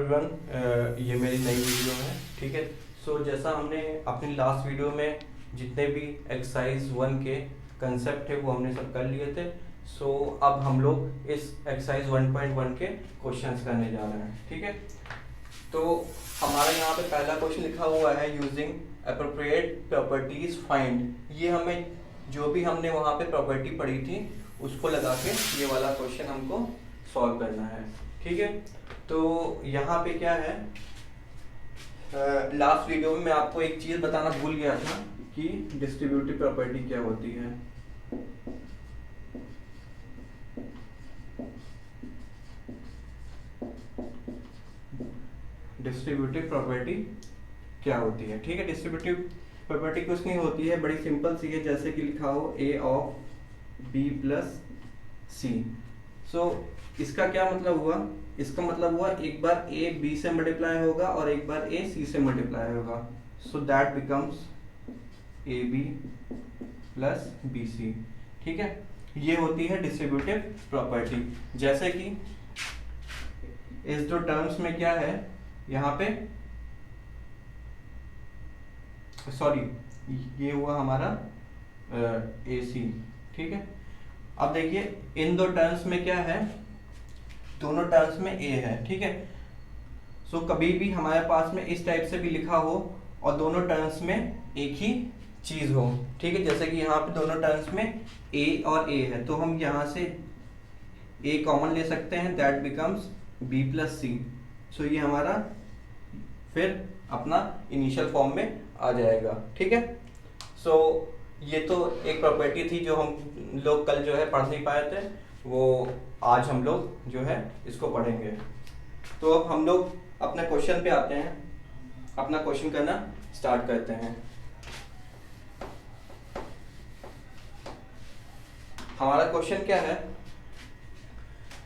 Everyone, ये मेरी नई वीडियो है। ठीक है। सो जैसा हमने अपनी लास्ट वीडियो में जितने भी एक्सरसाइज 1 के कंसेप्ट थे वो हमने सब कर लिए थे। सो अब हम लोग इस एक्सरसाइज 1.1 के क्वेश्चंस करने जा रहे हैं। ठीक है। तो हमारा यहाँ पे पहला क्वेश्चन लिखा हुआ है यूजिंग एप्रोप्रिएट प्रॉपर्टीज फाइंड। ये हमें जो भी हमने वहाँ पे प्रॉपर्टी पढ़ी थी उसको लगा के ये वाला क्वेश्चन हमको सॉल्व करना है। ठीक है। तो यहाँ पे क्या है, लास्ट वीडियो में मैं आपको एक चीज बताना भूल गया था कि डिस्ट्रीब्यूटिव प्रॉपर्टी क्या होती है। डिस्ट्रीब्यूटिव प्रॉपर्टी क्या होती है। ठीक है। डिस्ट्रीब्यूटिव प्रॉपर्टी कुछ नहीं होती है, बड़ी सिंपल सी है। जैसे कि लिखा हो a ऑफ b प्लस सी। सो इसका क्या मतलब हुआ, इसका मतलब हुआ एक बार a b से मल्टीप्लाई होगा और एक बार a c से मल्टीप्लाई होगा। So that becomes ab plus bc। ठीक है। ये होती है डिस्ट्रीब्यूटिव प्रॉपर्टी। जैसे कि इस दो टर्म्स में क्या है, यहाँ पे सॉरी ये हुआ हमारा AC। ठीक है। अब देखिए इन दो टर्म्स में क्या है, दोनों टर्म्स में A है। ठीक है। सो कभी भी हमारे पास में इस टाइप से भी लिखा हो और दोनों टर्म्स में एक ही चीज हो। ठीक है। जैसे कि यहाँ पे दोनों टर्म्स में A और A है, तो हम यहाँ से A कॉमन ले सकते हैं, दैट बिकम्स B प्लस सी। सो ये हमारा फिर अपना इनिशियल फॉर्म में आ जाएगा। ठीक है। सो ये तो एक प्रॉपर्टी थी जो हम लोग कल जो है पढ़ नहीं पाए थे, वो आज हम लोग जो है इसको पढ़ेंगे। तो अब हम लोग अपने क्वेश्चन पे आते हैं, अपना क्वेश्चन करना स्टार्ट करते हैं। हमारा क्वेश्चन क्या है,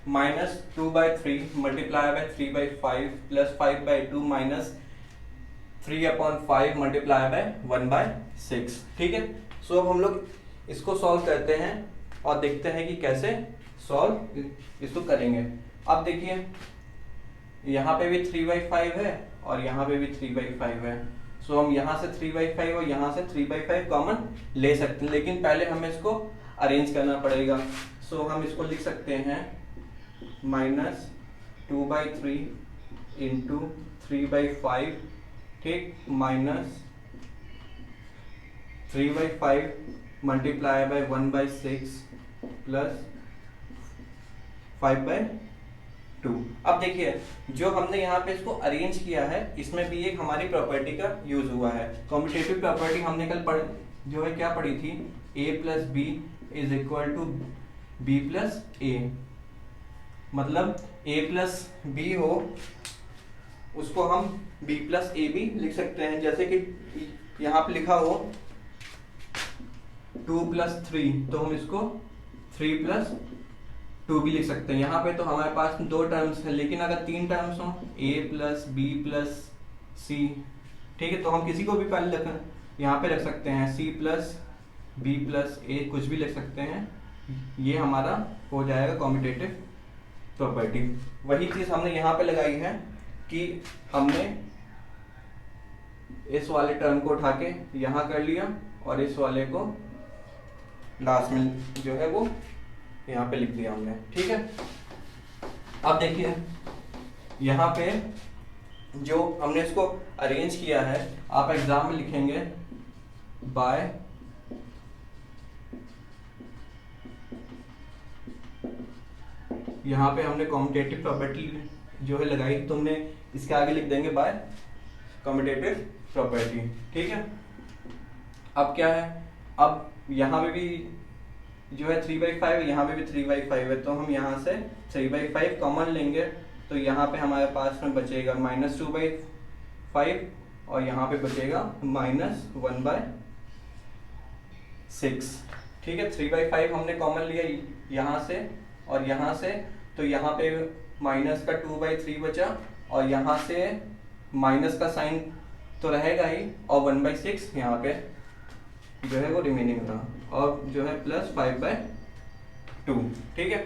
-2/3 multiply by 3/5 plus 5/2 minus 3/5 multiply by 1/6। ठीक है। सो अब हम लोग इसको सॉल्व करते हैं और देखते हैं कि कैसे सॉल्व इसको करेंगे। अब देखिए यहाँ पे भी 3/5 है और यहाँ पे भी 3/5 है। सो हम यहाँ से 3/5 और यहाँ से 3/5 कॉमन ले सकते हैं, लेकिन पहले हमें इसको अरेंज करना पड़ेगा। सो हम इसको लिख सकते हैं -2/3 इंटू 3/5, ठीक, माइनस 3/5 मल्टीप्लाई बाय 1/6 प्लस 5/2। अब देखिए जो हमने यहाँ पे इसको अरेंज किया है इसमें भी एक हमारी प्रॉपर्टी का यूज हुआ है। कॉम्पिटेटिव प्रॉपर्टी हमने कल जो है क्या पढ़ी थी, a plus B is equal to B plus A. मतलब a प्लस बी हो उसको हम b प्लस ए भी लिख सकते हैं। जैसे कि यहाँ पे लिखा हो 2 प्लस 3, तो हम इसको 3 प्लस 2 भी लिख सकते हैं। यहाँ पे तो हमारे पास दो टर्म्स है, लेकिन अगर 3 टर्म्स हो a प्लस बी प्लस सी, ठीक है, तो हम किसी को भी पहले यहाँ पे रख सकते हैं, c प्लस बी प्लस ए, कुछ भी लिख सकते हैं। ये हमारा हो जाएगा कॉम्पिटेटिव प्रॉपर्टी। वही चीज हमने यहाँ पे लगाई है कि हमने इस वाले टर्म को उठा के यहाँ कर लिया और इस वाले को लास्ट में जो है वो यहाँ पे लिख दिया हमने। ठीक है। अब देखिए यहाँ पे जो हमने इसको अरेंज किया है, आप एग्जाम में लिखेंगे बाय यहाँ पे हमने कॉम्पिटेटिव प्रॉपर्टी जो है लगाई, तो हमने इसके आगे लिख देंगे बाय कॉम्पिटेटिव प्रॉपर्टी। ठीक है। अब क्या है, अब यहाँ पे भी जो है 3/5, यहाँ पे भी 3/5 है, तो हम यहाँ से 3/5 कॉमन लेंगे, तो यहाँ पे हमारे पास में बचेगा -2/5 और यहाँ पे बचेगा -1/6। ठीक है। 3/5 हमने कॉमन लिया यहाँ से और यहाँ से, तो यहाँ पे माइनस का 2/3 बचा और यहाँ से माइनस का साइन तो रहेगा ही और 1/6 यहाँ पे जो है वो रिमेनिंग रहा और जो है प्लस 5/2। ठीक है।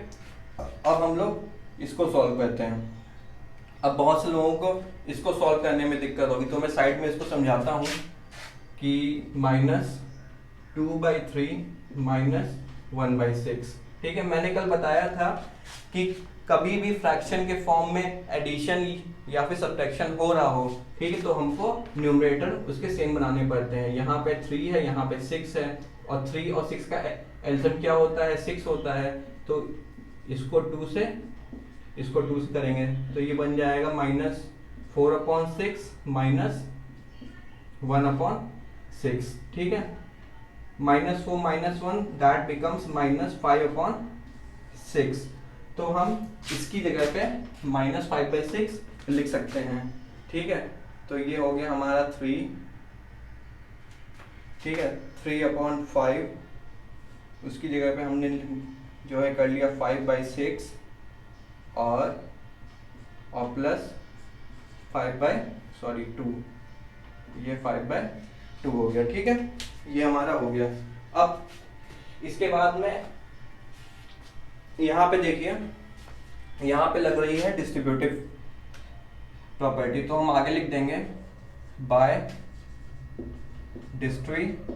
अब हम लोग इसको सॉल्व करते हैं। अब बहुत से लोगों को इसको सॉल्व करने में दिक्कत होगी, तो मैं साइड में इसको समझाता हूँ कि -2/3 -1/6, ठीक है। मैंने कल बताया था कि कभी भी फ्रैक्शन के फॉर्म में एडिशन या फिर सब्ट्रैक्शन हो रहा हो, ठीक है, तो हमको न्यूमरेटर उसके सेम बनाने पड़ते हैं। यहाँ पे 3 है, यहाँ पे 6 है, और 3 और 6 का एलसीएम क्या होता है, 6 होता है। तो इसको 2 से करेंगे तो ये बन जाएगा -4/6 -1/6, ठीक है। -4 -1 दैट बिकम्स -5/6। तो हम इसकी जगह पे -5/6 लिख सकते हैं, ठीक है। तो ये हो गया हमारा 3, ठीक है, 3/5, उसकी जगह पे हमने जो है कर लिया 5/6 और प्लस 2, ये 5/2 हो गया, ठीक है। ये हमारा हो गया। अब इसके बाद में यहाँ पे देखिए, यहाँ पे लग रही है डिस्ट्रीब्यूटिव प्रॉपर्टी, तो हम आगे लिख देंगे बाय डिस्ट्रीब्यूटिव,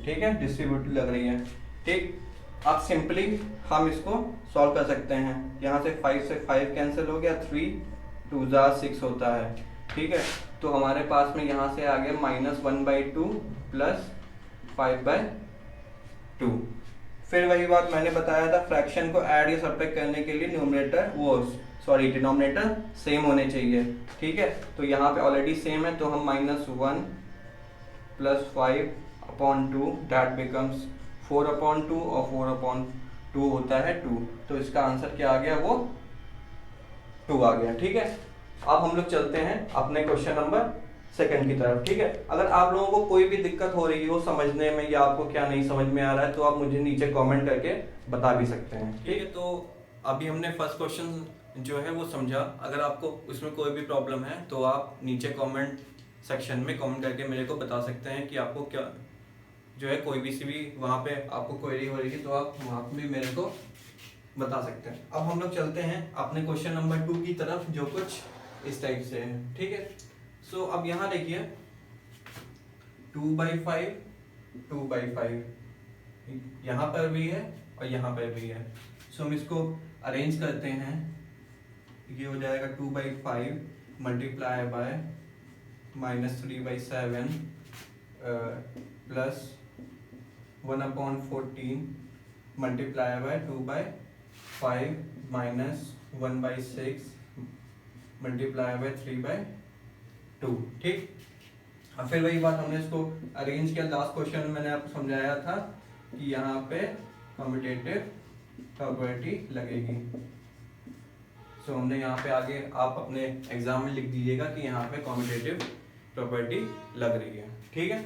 ठीक है, डिस्ट्रीब्यूटिव लग रही है, ठीक। अब सिंपली हम इसको सॉल्व कर सकते हैं। यहाँ से 5 से 5 कैंसिल हो गया, 3 2 6 होता है, ठीक है। तो हमारे पास में यहाँ से आ गया -1/2 प्लस 5/2। फिर वही बात मैंने बताया था, फ्रैक्शन को ऐड या सब्ट्रैक्ट करने के लिए डिनोमिनेटर सेम होने चाहिए, ठीक है। तो यहाँ पे ऑलरेडी सेम है, तो हम -1 प्लस 5/2 दैट बिकम्स 4/2, और 4/2 होता है 2। तो इसका आंसर क्या आ गया, वो 2 आ गया, ठीक है। अब हम लोग चलते हैं अपने क्वेश्चन नंबर 2 की तरफ, ठीक है। अगर आप लोगों को कोई भी दिक्कत हो रही हो समझने में, या आपको क्या नहीं समझ में आ रहा है, तो आप मुझे नीचे कमेंट करके बता भी सकते हैं, ठीक है। तो अभी हमने फर्स्ट क्वेश्चन जो है वो समझा। अगर आपको उसमें कोई भी प्रॉब्लम है तो आप नीचे कमेंट सेक्शन में कमेंट करके मेरे को बता सकते हैं कि आपको क्या जो है, कोई भी सी भी वहाँ पे आपको क्वेरी हो रही है, तो आप वहाँ पे भी मेरे को बता सकते हैं। अब हम लोग चलते हैं अपने क्वेश्चन नंबर 2 की तरफ, जो कुछ इस टाइप से है, ठीक है। सो अब यहाँ देखिए 2/5 2/5 यहाँ पर भी है और यहाँ पर भी है। सो हम इसको अरेंज करते हैं। ये हो जाएगा 2/5 multiply by -3/7 plus 1/14 multiply by 2/5 -1/6 multiply by 3/2, ठीक। अब फिर वही बात हमने इसको अरेंज किया। लास्ट क्वेश्चन में मैंने आपको समझाया था कि यहाँ पे कम्यूटेटिव प्रॉपर्टी लगेगी। सो हमने यहाँ पे आगे आप अपने एग्जाम में लिख दीजिएगा कि यहाँ पे कम्यूटेटिव प्रॉपर्टी लग रही है, ठीक है।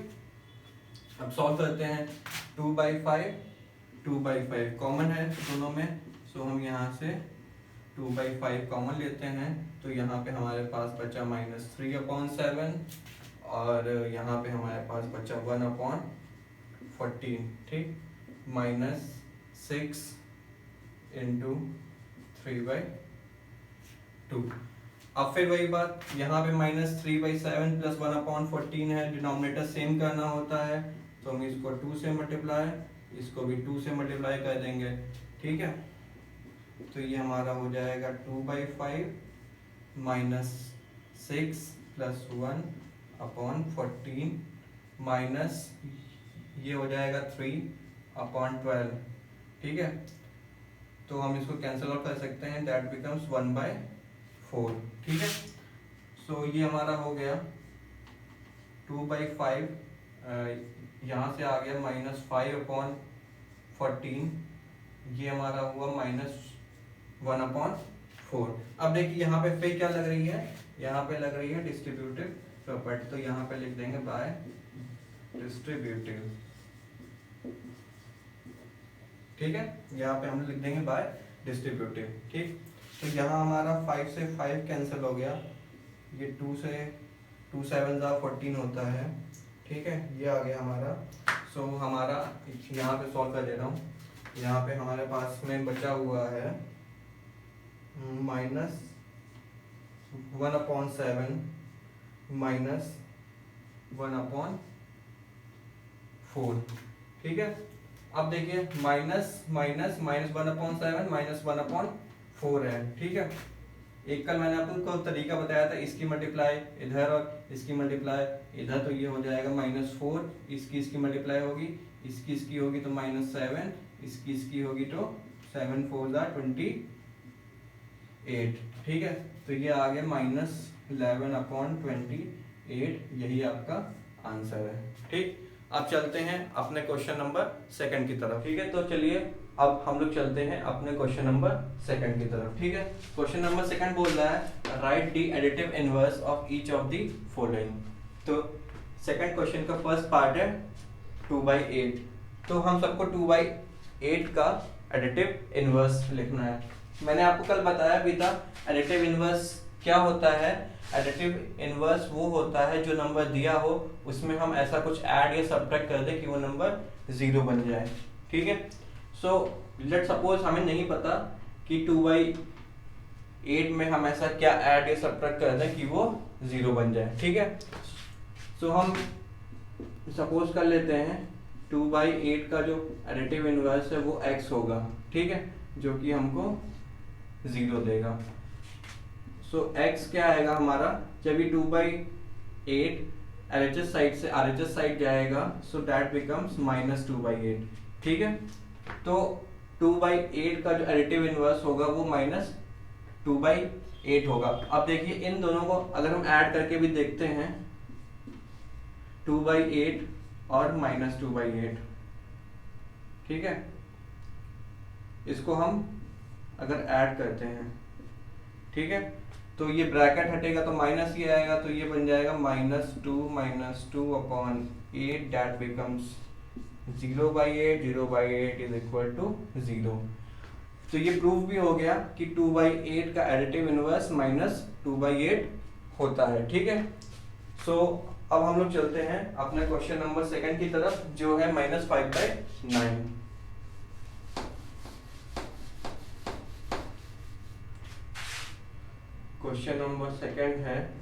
अब सॉल्व करते हैं। 2/5 कॉमन है दोनों में, सो हम यहाँ से 2/5 कॉमन लेते हैं। तो यहाँ पे हमारे पास बचा -3/7 और यहाँ पे हमारे पास बचा 1/14, ठीक, -6 × 3/2। अब फिर वही बात, यहाँ पे -3/7 प्लस 1/14 है, डिनोमिनेटर सेम करना होता है, तो हम इसको 2 से मल्टीप्लाई, इसको भी 2 से मल्टीप्लाई कर देंगे, ठीक है। तो ये हमारा हो जाएगा 2/5 -6 प्लस 1/14 माइनस ये हो जाएगा 3/12, ठीक है। तो हम इसको कैंसिल आउट कर सकते हैं, दैट बिकम्स 1/4, ठीक है। सो ये हमारा हो गया 2/5, यहाँ से आ गया -5/14, ये हमारा हुआ -1/4। अब देखिए यहाँ पे फिर क्या लग रही है, यहाँ पे लग रही है डिस्ट्रीब्यूटिव प्रॉपर्टी, तो यहाँ पे लिख देंगे बाय डिस्ट्रीब्यूटिव, ठीक है। यहाँ पे हम लिख देंगे बाय डिस्ट्रीब्यूटिव, ठीक। तो यहाँ हमारा 5 से 5 कैंसिल हो गया, ये 2 से 2 7 14 होता है, ठीक है, ये आ गया हमारा। सो हमारा यहाँ पे सॉल्व कर दे रहा हूँ। यहाँ पे हमारे पास में बचा हुआ है -1/7 -1/4, ठीक है। अब देखिए माइनस माइनस -1/7 -1/4 है, ठीक है। एक कल मैंने आपको तरीका बताया था, इसकी मल्टीप्लाई इधर और इसकी मल्टीप्लाई इधर, तो ये हो जाएगा -4, इसकी मल्टीप्लाई होगी, इसकी होगी तो -7, इसकी होगी तो 7 4 28, ठीक है। तो ये आ गया -11/28, यही आपका आंसर है, ठीक। अब चलते हैं अपने क्वेश्चन नंबर सेकंड की तरफ, ठीक है। तो चलिए अब हम लोग चलते हैं अपने क्वेश्चन नंबर सेकंड की तरफ, ठीक है। क्वेश्चन नंबर सेकंड बोल रहा है right the additive inverse of each of the following. तो सेकंड क्वेश्चन का फर्स्ट पार्ट है 2/8। तो हम सबको 2/8 का एडिटिव इनवर्स लिखना है। मैंने आपको कल बताया भी था एडिटिव इनवर्स क्या होता है। एडिटिव इनवर्स वो होता है जो नंबर दिया हो उसमें हम ऐसा कुछ ऐड या सब्ट्रैक्ट कर दें कि वो नंबर 0 बन जाए, ठीक है। सो लेट सपोज हमें नहीं पता कि 2/8 में हम ऐसा क्या ऐड या सब्ट्रैक्ट कर दें कि वो 0 बन जाए, ठीक है। सो हम सपोज कर लेते हैं 2/8 का जो एडिटिव इनवर्स है वो x होगा, ठीक है, जो कि हमको 0 देगा। सो x क्या आएगा हमारा, जब ये 2/8 LHS साइड से RHS साइड जाएगा, सो दैट बिकम्स -2/8, ठीक है। तो 2/8 का जो एडिटिव इनवर्स होगा वो -2/8 होगा। अब देखिए इन दोनों को अगर हम ऐड करके भी देखते हैं 2/8 और -2/8, ठीक है, इसको हम अगर ऐड करते हैं, ठीक है, तो ये ब्रैकेट हटेगा तो माइनस ही आएगा, तो ये बन जाएगा -2/8 that becomes 0/8, 0/8 is equal to 0। तो ये प्रूफ भी हो गया कि 2/8 का एडिटिव इनवर्स -2/8 होता है, ठीक है। सो अब हम लोग चलते हैं अपने क्वेश्चन नंबर सेकंड की तरफ, जो है -5/9। क्वेश्चन नंबर सेकंड है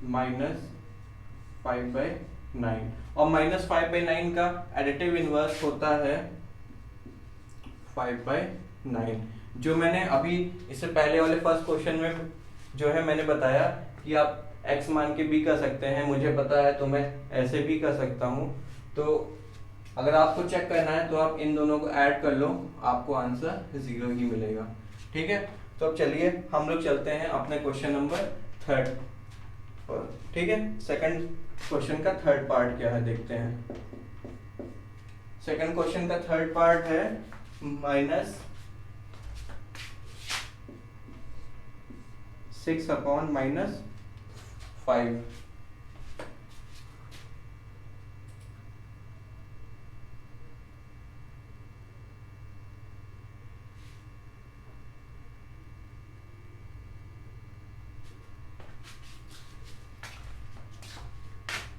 -5/9 और -5/9 का एडिटिव इनवर्स होता है 5/9। जो मैंने अभी इससे पहले वाले फर्स्ट क्वेश्चन में जो है मैंने बताया कि आप x मान के भी कर सकते हैं, मुझे पता है तो मैं ऐसे भी कर सकता हूं। तो अगर आपको चेक करना है तो आप इन दोनों को ऐड कर लो, आपको आंसर 0 ही मिलेगा, ठीक है। तो अब चलिए हम लोग चलते हैं अपने क्वेश्चन नंबर थर्ड पर, ठीक है। सेकंड क्वेश्चन का थर्ड पार्ट क्या है देखते हैं। सेकंड क्वेश्चन का थर्ड पार्ट है -6/-5।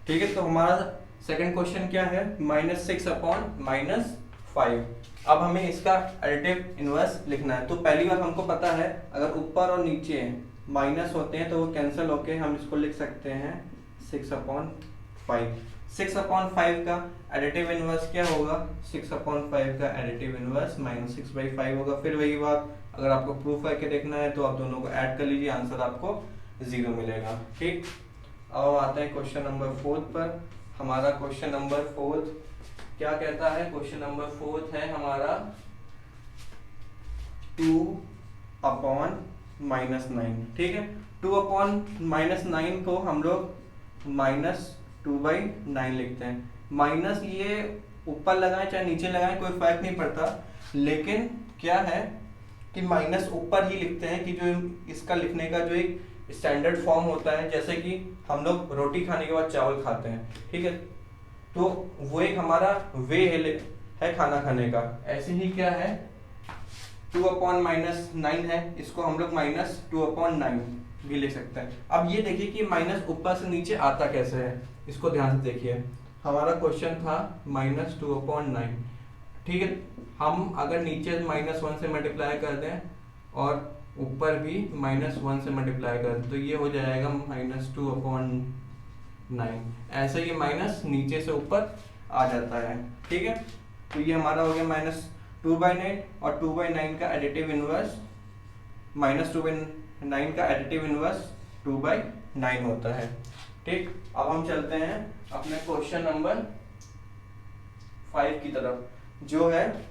ठीक है, तो हमारा सेकंड क्वेश्चन क्या है, -6/-5। अब हमें इसका एडिटिव इनवर्स लिखना है। तो पहली बार हमको पता है अगर ऊपर और नीचे माइनस होते हैं तो वो कैंसिल होके हम इसको लिख सकते हैं 6/5। 6/5 का एडिटिव इनवर्स क्या होगा, 6/5 का एडिटिव इनवर्स -6/5 होगा। फिर वही बात, अगर आपको प्रूफ करके देखना है तो आप दोनों को ऐड कर लीजिए, आंसर आपको 0 मिलेगा, ठीक। अब आते हैं क्वेश्चन नंबर 4 पर। हमारा क्वेश्चन नंबर 4 क्या कहता है, क्वेश्चन नंबर 4 है हमारा 2/-9, ठीक है। 2/-9 को हम लोग -2/9 लिखते हैं। माइनस ये ऊपर लगाएं चाहे नीचे लगाएं कोई फर्क नहीं पड़ता, लेकिन क्या है कि माइनस ऊपर ही लिखते हैं कि जो इसका लिखने का जो एक स्टैंडर्ड फॉर्म होता है, जैसे कि हम लोग रोटी खाने के बाद चावल खाते हैं, ठीक है, तो वो एक हमारा वे है खाना खाने का। ऐसे ही क्या है 2/-9 है, इसको हम लोग -2/9 भी लिख सकते हैं। अब ये देखिए कि माइनस ऊपर से नीचे आता कैसे है, इसको ध्यान से देखिए। हमारा क्वेश्चन था -2/9, ठीक है। हम अगर नीचे -1 से मल्टीप्लाई कर दें और ऊपर भी -1 से मल्टीप्लाई कर, तो ये हो जाएगा -2/9। ऐसे ये माइनस नीचे से ऊपर आ जाता है, ठीक है। तो ये हमारा हो गया -2/9, और 2/9 का एडिटिव इनवर्स -2/9 का एडिटिव इनवर्स 2/9 होता है, ठीक। अब हम चलते हैं अपने क्वेश्चन नंबर 5 की तरफ, जो है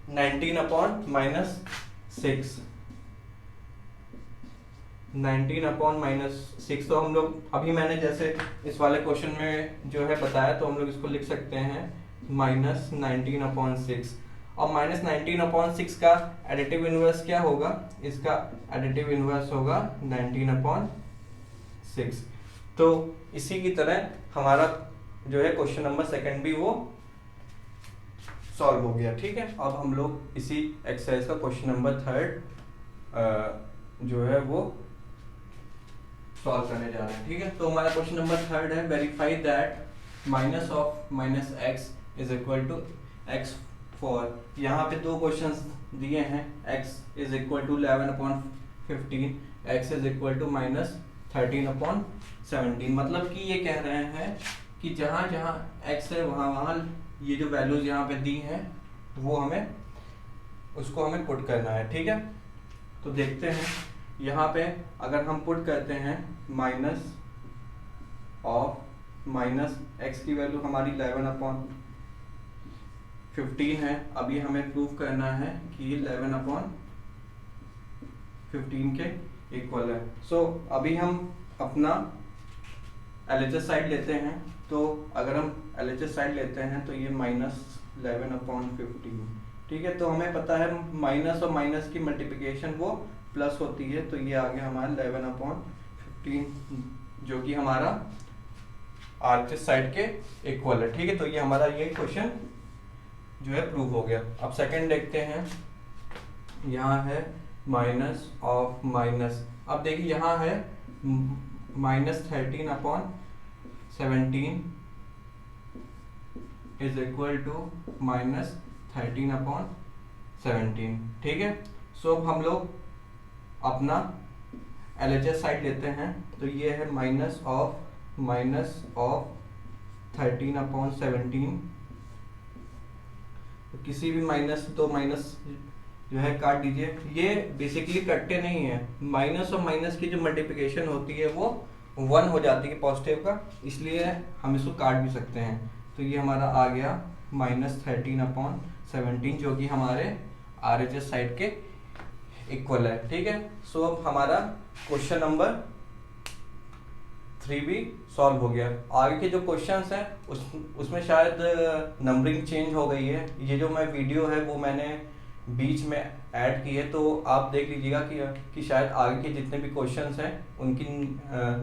19/-6। 19/-6, तो हम लोग अभी मैंने जैसे इस वाले क्वेश्चन में जो है बताया, तो हम लोग इसको लिख सकते हैं -19/6। और -19/6 का एडिटिव इनवर्स क्या होगा, इसका एडिटिव इनवर्स होगा 19/6। तो इसी की तरह हमारा जो है क्वेश्चन नंबर 2 भी वो सॉल्व हो गया, ठीक है। अब हम लोग इसी एक्सरसाइज का क्वेश्चन नंबर 3 जो है वो सॉल्व करने जा रहे हैं, ठीक है। तो हमारा क्वेश्चन नंबर 3 है, verify that -(x) is equal to x4। यहाँ पे दो क्वेश्चंस दिए हैं, x is equal to 11/15, x is equal to -13/17। मतलब कि ये कह रहे हैं कि जहाँ जहाँ x है वहाँ वहाँ ये जो वैल्यूज यहाँ पे दी हैं वो उसको हमें पुट करना है, ठीक है। तो देखते हैं यहाँ पे अगर हम पुट करते हैं -(x) की वैल्यू हमारी 11/15 है। अभी हमें प्रूव करना है कि 11/15 के इक्वल है। सो अभी हम अपना LHS साइड लेते हैं, तो अगर हम LHS साइड लेते हैं तो ये -11/15, ठीक है। तो हमें पता है माइनस और माइनस की मल्टीप्लिकेशन वो प्लस होती है, तो ये आ गया हमारा 11/15, जो कि हमारा RHS साइड के इक्वल है, ठीक है। तो ये हमारा ये क्वेश्चन जो है प्रूव हो गया। अब सेकंड देखते हैं, यहाँ है माइनस ऑफ माइनस। अब देखिए यहाँ है -13/17 इज इक्वल टू -13/17, ठीक है। सो अब हम लोग अपना LHS साइड लेते हैं, तो ये है माइनस ऑफ 13/17। तो किसी भी माइनस तो माइनस जो है काट दीजिए। ये बेसिकली कटते नहीं है, माइनस और माइनस की जो मल्टीप्लिकेशन होती है वो 1 हो जाती है पॉजिटिव का, इसलिए हम इसको काट भी सकते हैं। तो ये हमारा आ गया -13/17, जो कि हमारे RHS साइड के इक्वल है, ठीक है। सो अब हमारा क्वेश्चन नंबर 3 भी सॉल्व हो गया। आगे के जो क्वेश्चंस हैं उसमें शायद नंबरिंग चेंज हो गई है। ये जो मैं वीडियो है वो मैंने बीच में ऐड की है, तो आप देख लीजिएगा कि शायद आगे के जितने भी क्वेश्चंस हैं उनकी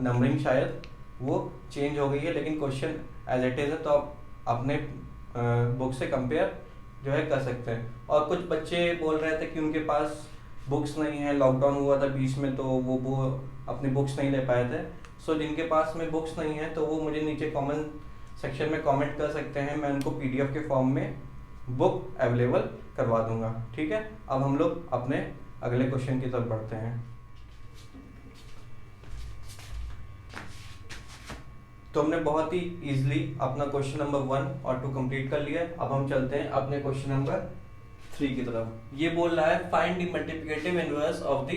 नंबरिंग शायद वो चेंज हो गई है, लेकिन क्वेश्चन एज इट इज़ है, तो आप अपने बुक से कंपेयर जो है कर सकते हैं। और कुछ बच्चे बोल रहे थे कि उनके पास बुक्स नहीं है, लॉकडाउन हुआ था बीच में, तो वो अपनी बुक्स नहीं ले पाए थे। सो जिनके पास में बुक्स नहीं है तो वो मुझे नीचे कमेंट सेक्शन में कमेंट कर सकते हैं, मैं उनको PDF के फॉर्म में बुक अवेलेबल करवा दूंगा, ठीक है। अब हम लोग अपने अगले क्वेश्चन की तरफ बढ़ते हैं। तो हमने बहुत ही इजीली अपना क्वेश्चन नंबर 1 और 2 कंप्लीट कर लिया। अब हम चलते हैं अपने क्वेश्चन नंबर 3 की तरफ। ये बोल रहा है find the multiplicative inverse of the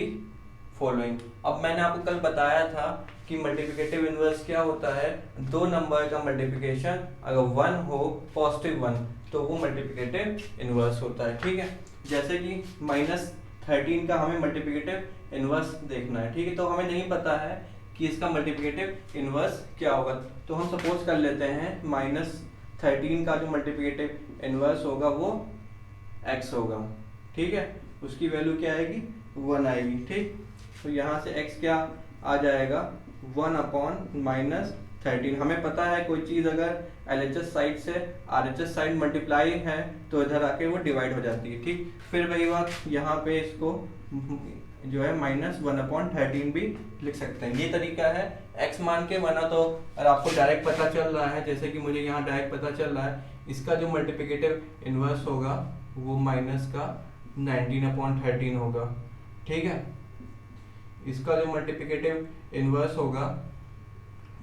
following. अब मैंने आपको कल बताया था कि मल्टीप्लिकेटिव इनवर्स क्या होता है, दो नंबर का मल्टीप्लिकेशन अगर 1 हो +1 तो वो मल्टीप्लिकेटिव इनवर्स होता है, ठीक है। जैसे कि -13 का हमें मल्टीप्लिकेटिव इनवर्स देखना है, ठीक है। तो हमें नहीं पता है कि इसका मल्टीप्लिकेटिव इनवर्स क्या होगा, तो हम सपोज कर लेते हैं -13 का जो मल्टीप्लिकेटिव इनवर्स होगा वो x होगा, ठीक है। उसकी वैल्यू क्या आएगी, 1 आएगी, ठीक। तो यहाँ से x क्या आ जाएगा, 1/-13। हमें पता है कोई चीज़ अगर LHS साइड से RHS साइड मल्टीप्लाई है तो इधर आके वो डिवाइड हो जाती है, ठीक। फिर वही बात यहाँ पे इसको जो है -1/13 भी लिख सकते हैं। ये तरीका है x मान के, वरना तो अगर आपको डायरेक्ट पता चल रहा है, जैसे कि मुझे यहाँ डायरेक्ट पता चल रहा है, इसका जो मल्टीप्लिकेटिव इनवर्स होगा वो माइनस का 19/13 होगा। ठीक है। इसका जो मल्टीप्लिकेटिव इनवर्स होगा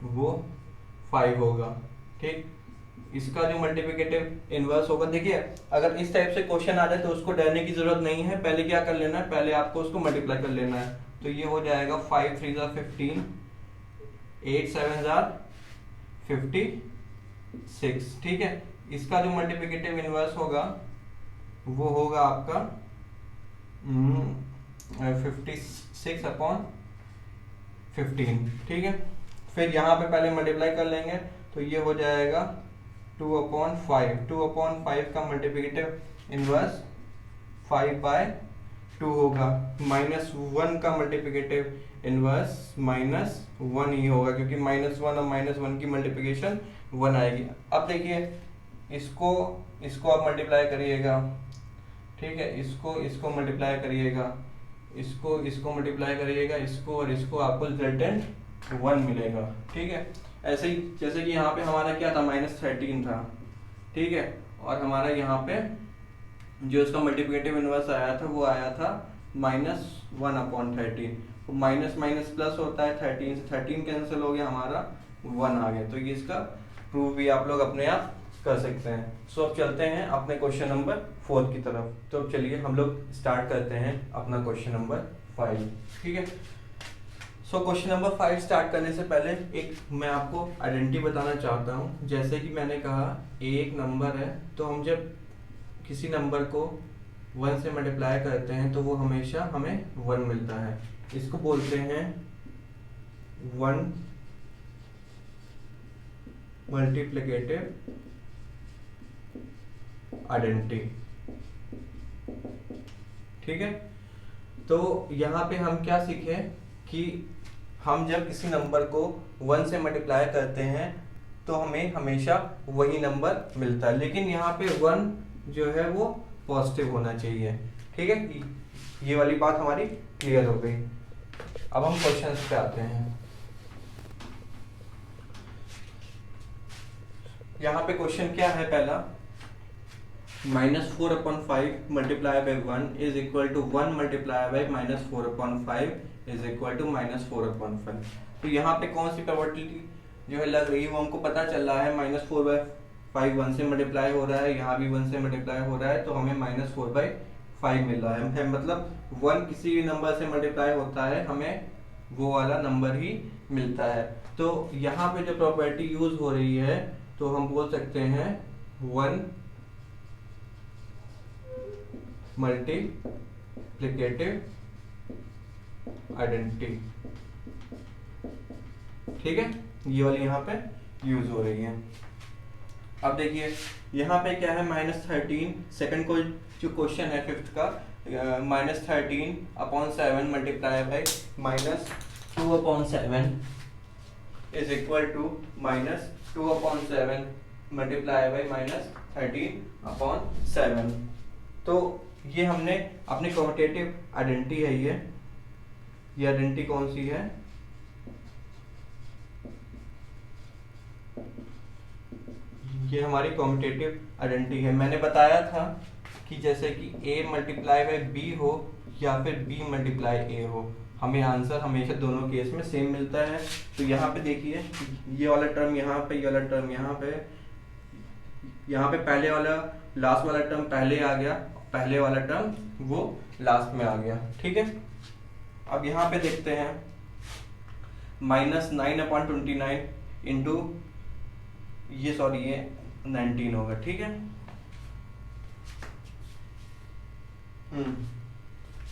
वो 5 होगा, ठीक। इसका जो मल्टीप्लिकेटिव इनवर्स होगा, देखिए अगर इस टाइप से क्वेश्चन आ जाए तो उसको डरने की जरूरत नहीं है, पहले क्या कर लेना है, पहले आपको उसको मल्टीप्लाई कर लेना है। तो ये हो जाएगा 5 3 15, 8 7 56, ठीक है। इसका जो मल्टीप्लिकेटिव इनवर्स होगा वो होगा आपका 56/15, ठीक है। फिर यहाँ पे पहले मल्टीप्लाई कर लेंगे तो ये हो जाएगा 2/5। 2/5 का मल्टीप्लिकेटिव इनवर्स 5/2 होगा। -1 का मल्टीप्लिकेटिव इनवर्स -1 ही होगा, क्योंकि -1 और -1 की मल्टीप्लिकेशन 1 आएगी। अब देखिए इसको आप मल्टीप्लाई करिएगा, ठीक है। इसको मल्टीप्लाई करिएगा, इसको मल्टीप्लाई करिएगा, इसको और इसको, आपको रिजल्टेंट 1 मिलेगा, ठीक है। ऐसे ही जैसे कि यहाँ पे हमारा क्या था, -13 था, ठीक है। और हमारा यहाँ पे जो इसका मल्टीप्लिकेटिव इनवर्स आया था वो आया था -1/13। तो माइनस माइनस प्लस होता है, 13 से 13 कैंसिल हो गया, हमारा 1 आ गया। तो ये इसका प्रूफ भी आप लोग अपने आप कर सकते हैं। सो अब चलते हैं अपने क्वेश्चन नंबर 4 की तरफ। तो अब चलिए हम लोग स्टार्ट करते हैं अपना क्वेश्चन नंबर 5, ठीक है। सो क्वेश्चन नंबर 5 स्टार्ट करने से पहले एक मैं आपको आइडेंटिटी बताना चाहता हूँ। जैसे कि मैंने कहा एक नंबर है, तो हम जब किसी नंबर को 1 से मल्टीप्लाई करते हैं तो वो हमेशा हमें 1 मिलता है। इसको बोलते हैं 1 मल्टीप्लिकेटिव आइडेंटिटी, ठीक है। तो यहाँ पे हम क्या सीखे कि हम जब किसी नंबर को 1 से मल्टीप्लाई करते हैं तो हमें हमेशा वही नंबर मिलता है, लेकिन यहाँ पे 1 जो है वो पॉजिटिव होना चाहिए, ठीक है। ये वाली बात हमारी क्लियर हो गई। अब हम क्वेश्चंस पे आते हैं। यहाँ पे क्वेश्चन क्या है, पहला -4/5 multiply by 1 is equal to 1 multiply by -4/5 is equal to -4/5। तो यहाँ पे कौन सी प्रोबेबिलिटी जो है लग रही है वो हमको पता चल रहा है। -4/5 1 से मल्टीप्लाई हो रहा है, यहाँ भी 1 से मल्टीप्लाई हो रहा है, तो हमें -4/5 मिल रहा है। मतलब 1 किसी भी नंबर से मल्टीप्लाई होता है, हमें वो वाला नंबर ही मिलता है। तो यहाँ पे जो प्रॉपर्टी यूज हो रही है तो हम बोल सकते हैं 1 मल्टीप्लिकेटिव आइडेंटिटी, ठीक है। ये वाली यहाँ पे यूज हो रही है। अब देखिए यहाँ पे क्या है, -13, सेकंड को जो क्वेश्चन है 5th का, -13/7 multiply by -2/7 is equal to -2/7 multiply by -13/7। तो ये हमने अपनी कम्यूटेटिव आइडेंटिटी है। ये आइडेंटिटी कौन सी है, ये हमारी कम्यूटेटिव आइडेंटिटी है। मैंने बताया था कि जैसे कि a मल्टीप्लाई बाई b हो या फिर b मल्टीप्लाई a हो, हमें आंसर हमेशा दोनों केस में सेम मिलता है। तो यहाँ पे देखिए ये वाला टर्म यहाँ पे, ये वाला टर्म यहाँ पे, यहाँ पे पहले वाला लास्ट वाला टर्म पहले आ गया, पहले वाला टर्म वो लास्ट में आ गया, ठीक है। अब यहाँ पे देखते हैं -9/29 इंटू ये 19 होगा, ठीक है।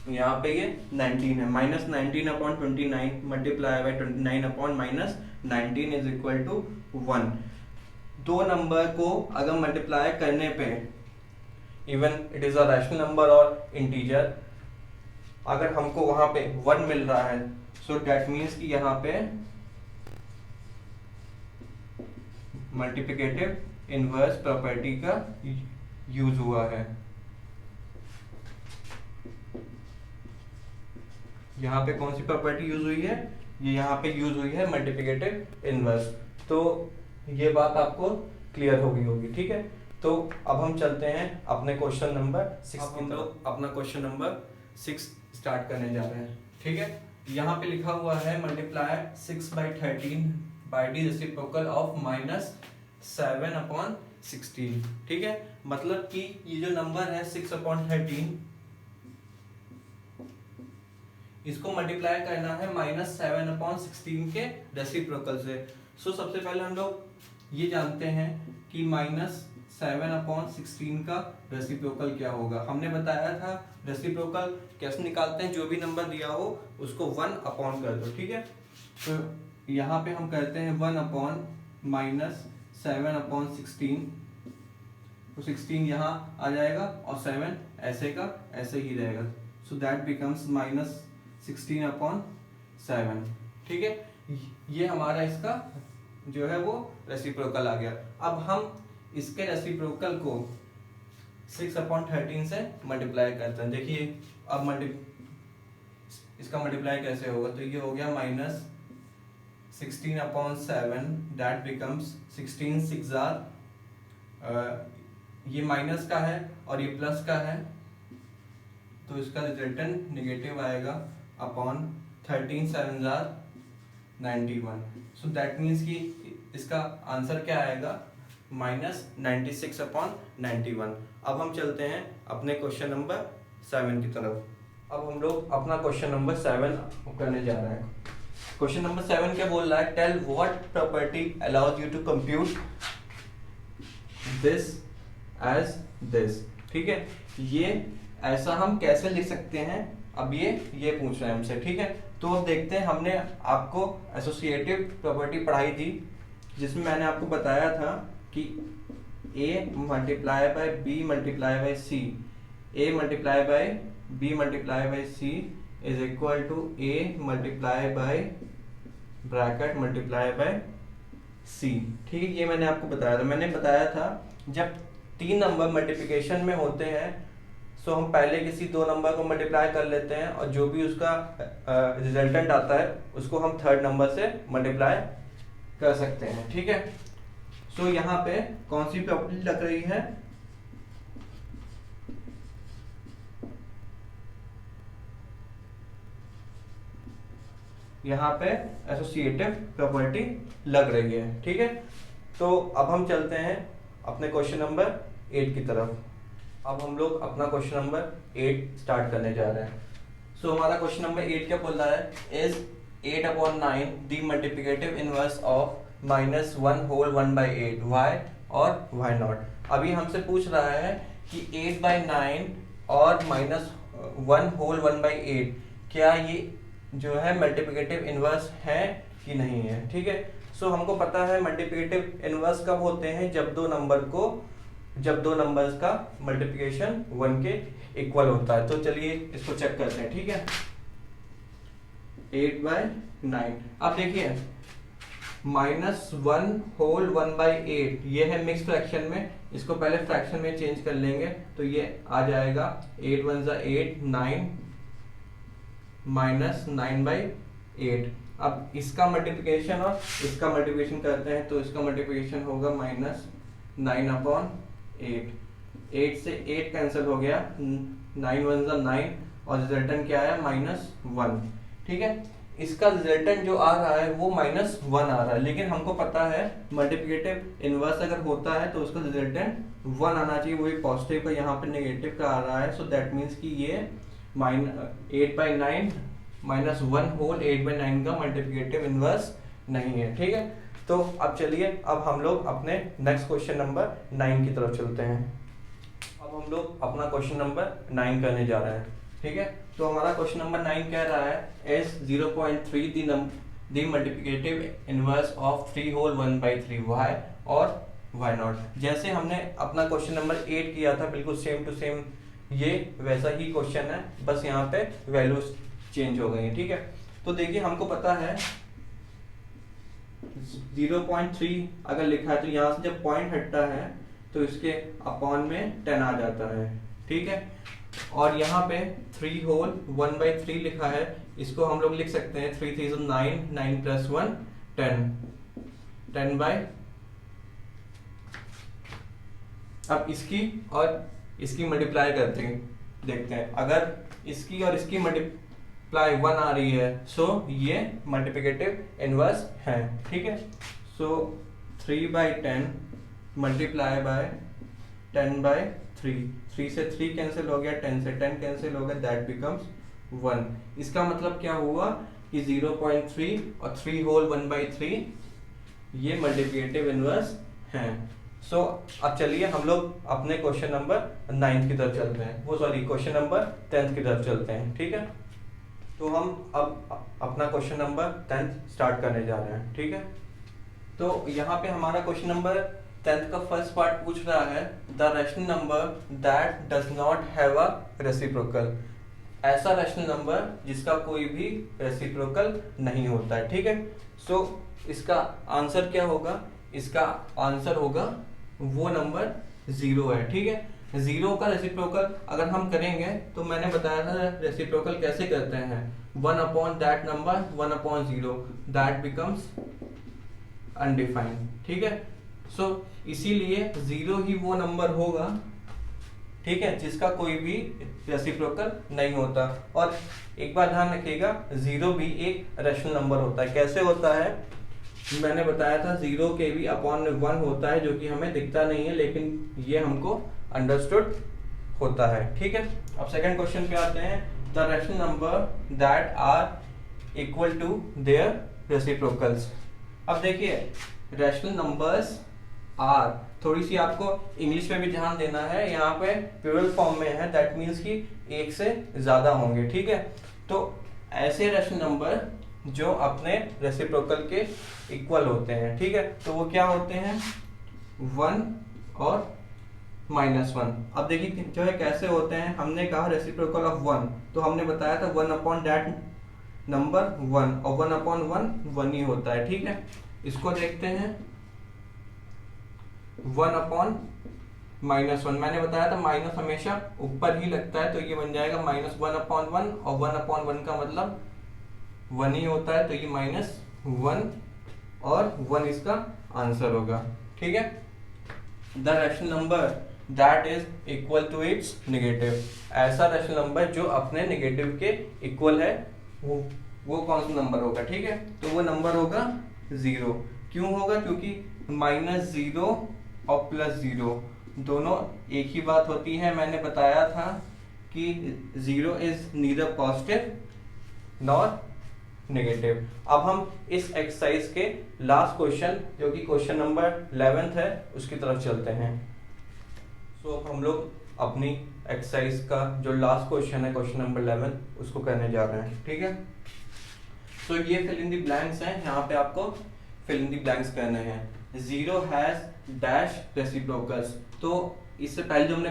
यहाँ पे ये 19 है, -19/29 multiply by 29/-19 is equal to 1। दो नंबर को अगर मल्टीप्लाई करने पे, even it is a rational number और इंटीजर, अगर हमको वहां पे 1 मिल रहा है, सो दैट मीन्स कि यहाँ पे मल्टीप्लिकेटिव इनवर्स प्रॉपर्टी का यूज हुआ है। यहाँ पे कौन सी प्रॉपर्टी यूज हुई है, ये यहाँ पे यूज हुई है मल्टीप्लिकेटिव इनवर्स। तो ये बात आपको क्लियर हो गई होगी, ठीक है। तो अब हम चलते हैं अपने क्वेश्चन नंबर 6 की तरफ। अपना क्वेश्चन नंबर 6 स्टार्ट करने जा रहे हैं। ठीक है, यहाँ पे लिखा हुआ है multiply 6/13 by D reciprocal of -7/16। ठीक है, मतलब कि ये जो नंबर है 6/13, इसको मल्टीप्लाई करना है -7/16 के रेसिप्रोकल से। सो सबसे पहले हम लोग ये जानते हैं कि -7/16 का रेसिप्रोकल क्या होगा। हमने बताया था रेसिप्रोकल कैसे निकालते हैं, जो भी नंबर दिया हो उसको 1 कर दो। ठीक है, तो यहाँ पे हम करते हैं 1/-7/16, तो 16 यहाँ आ जाएगा और 7 ऐसे का ऐसे ही रहेगा। So that becomes -16/7। ठीक है, ये हमारा इसका जो है वो रेसिप्रोकल आ गया। अब हम इसके रेसिप्रोकल को 6/13 से मल्टीप्लाई करते हैं। देखिए अब इसका मल्टीप्लाई कैसे होगा, तो ये हो गया -16/7, दैट बिकम्स 16 6 ये माइनस का है और ये प्लस का है, तो इसका रिजल्टेंट नेगेटिव आएगा अपॉन 13 7 91। सो दैट मीन्स कि इसका आंसर क्या आएगा, -96/91। अब हम चलते हैं अपने क्वेश्चन नंबर 7 की तरफ। अब हम लोग अपना क्वेश्चन नंबर 7 करने जा रहे हैं। क्वेश्चन नंबर 7 क्या बोल रहा है, tell what property allows you to compute this as this. ठीक है, ये ऐसा हम कैसे लिख सकते हैं, अब ये पूछ रहे हैं हमसे। ठीक है, तो अब देखते हैं, हमने आपको एसोसिएटिव प्रॉपर्टी पढ़ाई थी जिसमें मैंने आपको बताया था कि a multiply by b multiply by c, a multiply by b multiply by c is equal to a multiply by bracket multiply by c। ठीक है, ये मैंने आपको बताया था। मैंने बताया था जब 3 नंबर मल्टीप्लिकेशन में होते हैं तो हम पहले किसी 2 नंबर को मल्टीप्लाई कर लेते हैं और जो भी उसका रिजल्टेंट आता है उसको हम 3rd नंबर से मल्टीप्लाई कर सकते हैं। ठीक है, सो यहाँ पे कौन सी प्रॉपर्टी लग रही है, यहाँ पे एसोसिएटिव प्रॉपर्टी लग रही है। ठीक है, तो अब हम चलते हैं अपने क्वेश्चन नंबर 8 की तरफ। अब हम लोग अपना क्वेश्चन नंबर 8 स्टार्ट करने जा रहे हैं। सो हमारा क्वेश्चन नंबर 8 क्या बोल रहा है, is 8/9 the multiplicative inverse of -1 whole 1/8 why और वाई नॉट। अभी हमसे पूछ रहा है कि 8/9 और -1 होल 1/8 क्या ये जो है मल्टीप्लिकेटिव इनवर्स है कि नहीं है। ठीक है, सो हमको पता है मल्टीप्लिकेटिव इनवर्स कब होते हैं, जब दो नंबर्स का मल्टीप्लिकेशन 1 के इक्वल होता है। तो चलिए इसको चेक करते हैं। ठीक है, 8/9। अब देखिए -1 होल 1/8 ये है मिक्स फ्रैक्शन में, इसको पहले फ्रैक्शन में चेंज कर लेंगे तो ये आ जाएगा 8 1 8 9 -9/8। अब इसका मल्टीप्लिकेशन और इसका मल्टीप्लिकेशन करते हैं तो इसका मल्टीप्लिकेशन होगा -9/8। 8 से 8 कैंसिल हो गया, 9 1 9 और रिजल्टेंट क्या आया, -1। ठीक है, इसका रिजल्टेंट जो आ रहा है वो -1 आ रहा है, लेकिन हमको पता है मल्टीप्लिकेटिव इनवर्स अगर होता है तो उसका रिजल्टेंट 1 आना चाहिए, वही पॉजिटिव का यहाँ पे नेगेटिव का आ रहा है। सो दैट मीन्स कि ये 8/9 -1 होल 8/9 का मल्टीप्लिकेटिव इनवर्स नहीं है। ठीक है, तो अब चलिए अब हम लोग अपने नेक्स्ट क्वेश्चन नंबर 9 की तरफ चलते हैं। अब हम लोग अपना क्वेश्चन नंबर 9 करने जा रहे हैं। ठीक है, तो हमारा क्वेश्चन नंबर 9 कह रहा है is 0.3 the multiplicative inverse of 3 whole 1/3 why और वाई नॉट। जैसे हमने अपना क्वेश्चन नंबर 8 किया था बिल्कुल सेम टू सेम ये वैसा ही क्वेश्चन है, बस यहाँ पे वैल्यूज चेंज हो गई है। ठीक है, तो देखिए हमको पता है 0.3 अगर लिखा है तो यहाँ से जब पॉइंट हटता है तो इसके अपॉन में 10 आ जाता है। ठीक है, और यहाँ पे 3 होल 1/3 लिखा है, इसको हम लोग लिख सकते हैं 3 3 9 9 + 1 10 10/। अब इसकी और इसकी मल्टीप्लाई करते हैं, देखते हैं अगर इसकी और इसकी मल्टीप्लाई 1 आ रही है, सो ये मल्टीप्लिकेटिव इनवर्स है, ठीक है। सो 3/10 मल्टीप्लाई बाय 10/3, 3 से 3 कैंसिल हो गया, 10 से 10 कैंसिल हो गया, दैट बिकम्स 1। इसका मतलब क्या हुआ कि 0.3 और 3 होल 1/3 ये मल्टीप्लिकेटिव इनवर्स हैं। सो अब चलिए हम लोग अपने क्वेश्चन नंबर 9 की तरफ चलते हैं, वो सॉरी क्वेश्चन नंबर 10 की तरफ चलते हैं, ठीक है। तो हम अब अपना क्वेश्चन नंबर 10 स्टार्ट करने जा रहे हैं, ठीक है। तो यहाँ पे हमारा क्वेश्चन नंबर 10 का फर्स्ट पार्ट पूछ रहा है the rational number that does not have a reciprocal, ऐसा रैशनल नंबर जिसका कोई भी रेसिप्रोकल नहीं होता है, ठीक है। सो इसका आंसर क्या होगा, इसका आंसर होगा वो नंबर 0 है, ठीक है। 0 का रेसिप्रोकल अगर हम करेंगे तो मैंने बताया था रेसिप्रोकल कैसे करते हैं, 1 upon that number 1 upon 0, that becomes undefined, ठीक है। सो इसीलिए 0 ही वो नंबर होगा, ठीक है, जिसका कोई भी रेसिप्रोकल नहीं होता। और एक बात ध्यान रखिएगा 0 भी एक रैशनल नंबर होता है। कैसे होता है, मैंने बताया था 0 के भी अपॉन 1 होता है, जो कि हमें दिखता नहीं है लेकिन ये हमको अंडरस्टूड होता है, ठीक है। अब सेकंड क्वेश्चन पे आते हैं, the rational number that are equal to their reciprocals. अब देखिए रैशनल नंबर्स आर, थोड़ी सी आपको इंग्लिश में भी ध्यान देना है, यहाँ पे प्लूरल फॉर्म में है, दैट मीन्स कि एक से ज्यादा होंगे, ठीक है। तो ऐसे रैशनल नंबर जो अपने रेसिप्रोकल के इक्वल होते हैं, ठीक है, तो वो क्या होते हैं 1 और -1। अब देखिए जो है कैसे होते हैं, हमने कहा रेसिप्रोकल ऑफ 1, तो हमने बताया था 1 अपॉन दैट नंबर 1, और 1 अपॉन 1 ही होता है, ठीक है। इसको देखते हैं 1 अपॉन -1, मैंने बताया था माइनस हमेशा ऊपर ही लगता है, तो ये बन जाएगा -1 अपॉन 1, और 1 अपॉन 1 का मतलब 1 ही होता है, तो ये -1 और 1 इसका आंसर होगा, ठीक है। The rational number that is equal to its negative, ऐसा रैशनल नंबर जो अपने नेगेटिव के इक्वल है, वो कौन सा नंबर होगा, ठीक है। तो वो नंबर होगा 0। क्यों होगा, क्योंकि -0 और +0 दोनों एक ही बात होती है। मैंने बताया था कि 0 is neither positive nor negative. अब हम इस एक्सरसाइज के लास्ट क्वेश्चन जो कि क्वेश्चन नंबर 11 है उसकी तरफ चलते हैं। सो अब हम लोग अपनी एक्सरसाइज का जो लास्ट क्वेश्चन है क्वेश्चन नंबर 11 उसको करने जा रहे हैं, ठीक है। सो ये फिल इन द ब्लैंक्स हैं, यहाँ पे आपको फिल इन द ब्लैंक्स करने हैं। 0 हैज डैश रेसिप्रोकल्स, तो इससे पहले जो हमने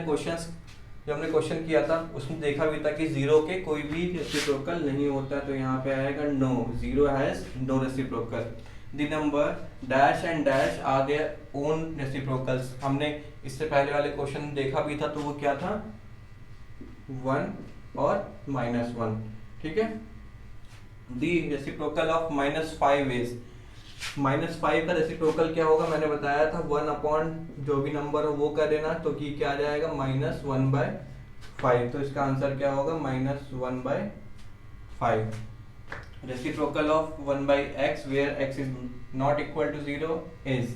क्वेश्चन किया था उसमें देखा भी था कि 0 के कोई भी रेसिप्रोकल नहीं होता, तो यहाँ पे आएगा no, 0 has no reciprocal. The number dash and dash are their own reciprocals, हमने इससे पहले वाले क्वेश्चन देखा भी था, तो वो क्या था 1 और -1, ठीक है। द रेसिप्रोकल ऑफ -5 इज, -5 का रेसिप्रोकल क्या होगा, मैंने बताया था 1 अपॉन जो भी नंबर हो वो कर देना, तो कि क्या आ जाएगा -1/5, तो इसका आंसर क्या होगा -1/5। Reciprocal of 1/x where x is not equal to 0 is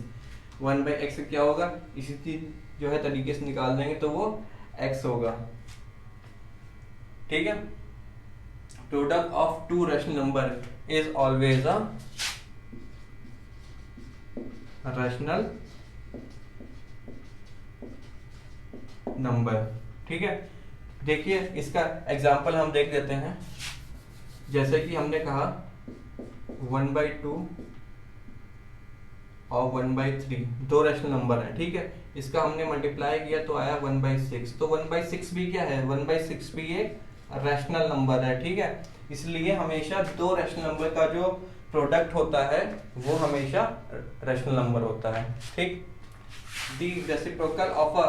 1/x क्या होगा, इसी चीज जो है तरीके से निकाल देंगे तो वो x होगा, ठीक है। Product of to rational number is always a rational number, ठीक है। देखिए इसका एग्जांपल हम देख लेते हैं, जैसे कि हमने कहा 1/2 और 1/3 दो रैशनल नंबर है, ठीक है। इसका हमने मल्टीप्लाई किया तो आया 1/6, तो 1/6 भी क्या है, 1/6 भी एक रैशनल नंबर है, ठीक है। इसलिए हमेशा दो रैशनल नंबर का जो प्रोडक्ट होता है वो हमेशा रैशनल नंबर होता है, ठीक। The reciprocal of a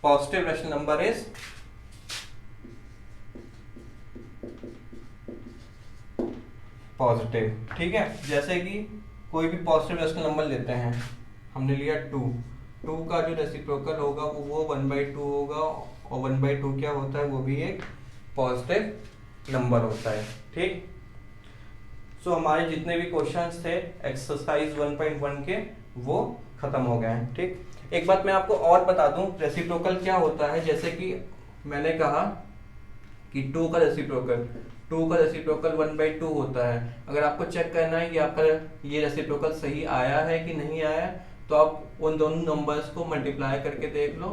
positive rational number is positive, ठीक है। जैसे कि कोई भी पॉजिटिव रैशनल नंबर लेते हैं, हमने लिया 2 का जो रेसिप्रोकल होगा वो 1/2 होगा, और 1/2 क्या होता है वो भी एक पॉजिटिव नंबर होता है। ठीक, सो हमारे जितने भी क्वेश्चंस थे एक्सरसाइज 1.1 के वो खत्म हो गए हैं। ठीक, एक बात मैं आपको और बता दूं, रेसिप्रोकल क्या होता है। जैसे कि मैंने कहा कि 2 का रेसिप्रोकल 1/2 होता है। अगर आपको चेक करना है कि आपका ये रेसिप्रोकल सही आया है कि नहीं आया है, तो आप उन दोनों नंबर्स को मल्टीप्लाई करके देख लो,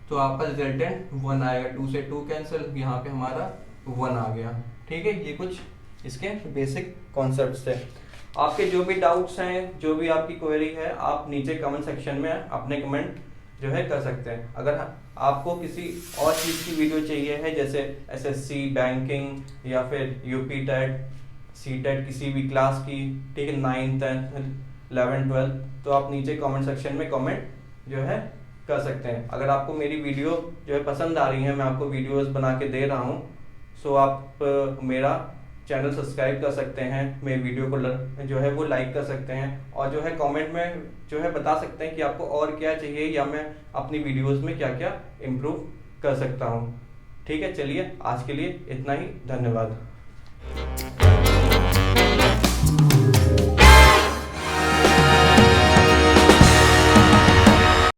तो आपका रिजल्टेंट 1 आएगा। 2 से 2 कैंसिल, यहाँ पे हमारा 1 आ गया। ठीक है, ये कुछ इसके बेसिक कॉन्सेप्ट्स थे। आपके जो भी डाउट्स हैं, जो भी आपकी क्वेरी है, आप नीचे कमेंट सेक्शन में अपने कमेंट जो है कर सकते हैं। अगर आपको किसी और चीज़ की वीडियो चाहिए है, जैसे एसएससी, बैंकिंग या फिर यूपी टेट, सी टेट, किसी भी क्लास की, ठीक है, 9th 10th 11th 12th, तो आप नीचे कमेंट सेक्शन में कमेंट जो है कर सकते हैं। अगर आपको मेरी वीडियो जो है पसंद आ रही है, मैं आपको वीडियोस बना के दे रहा हूँ, सो आप मेरा चैनल सब्सक्राइब कर सकते हैं, मेरे वीडियो को जो है वो लाइक कर सकते हैं, और जो है कमेंट में जो है बता सकते हैं कि आपको और क्या चाहिए, या मैं अपनी वीडियोस में क्या क्या इम्प्रूव कर सकता हूँ। ठीक है, चलिए आज के लिए इतना ही, धन्यवाद।